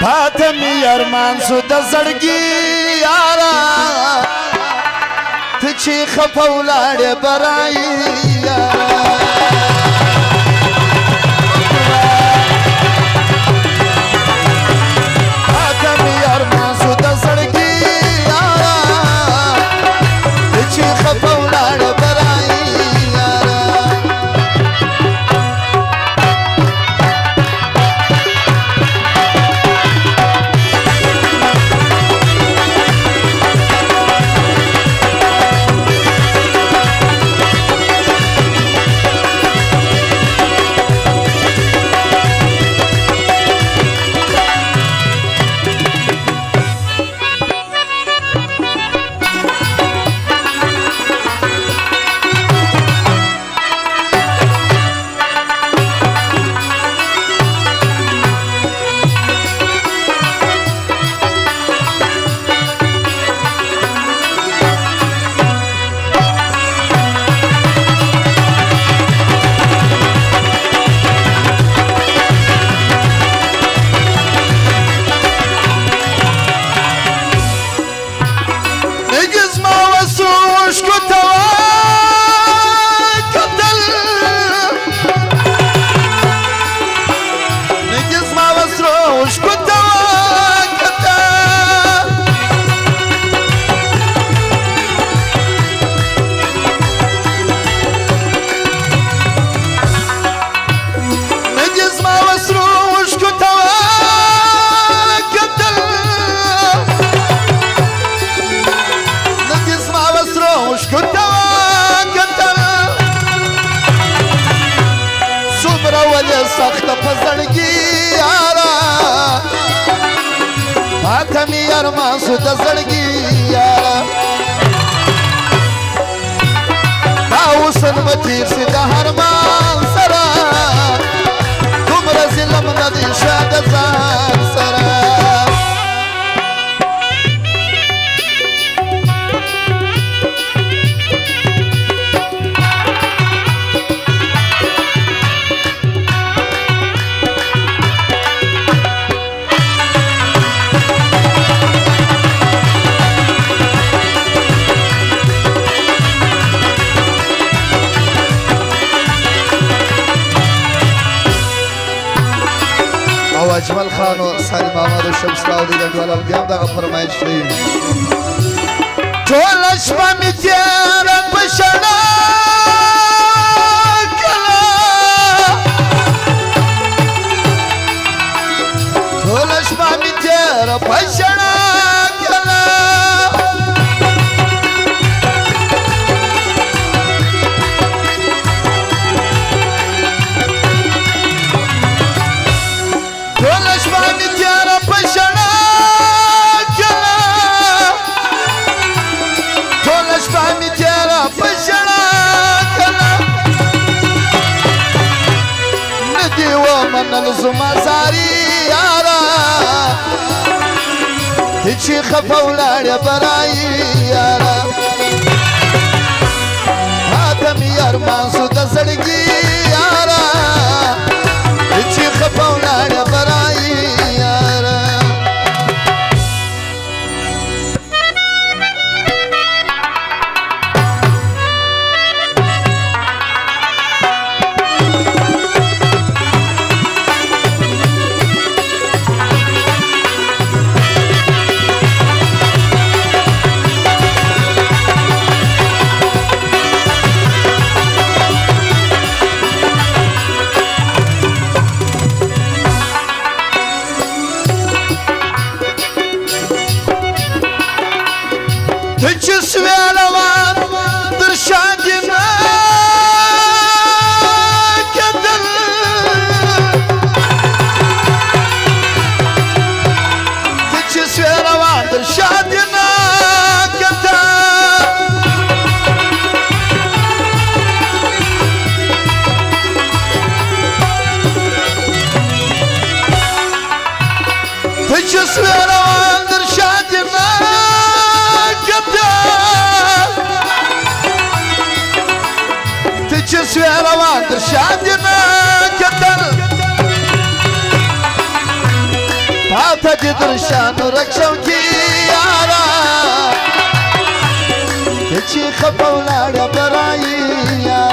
फातमी अरमान सुद सड़गी यारा तुझी खफौलाड़े बराई फातमी अरमान सुद सड़गी यारा तुझी खफौलाड़े बराई सख्त फसड़गी यारा फातमी अरमान सुद सड़गी यारा दाऊसन मतीर सिदा हरमान सरा तुम रजिलम नदी शाद जार सरा अजमल खान और सारी मामद शम्स राउदी गढ़वाला बियाम दा फरमाइश थी ढोलश में तेरा पछड़ा ढोलश में तेरा पछड़ा زمازاری یارا هیچی خفولار برای یارا فاطمی ارمان سود سڑگی یارا هیچی خفولار برای یارا हाथ जिदरशान रक्षम की यारा तेची खपवलाड बराई यारा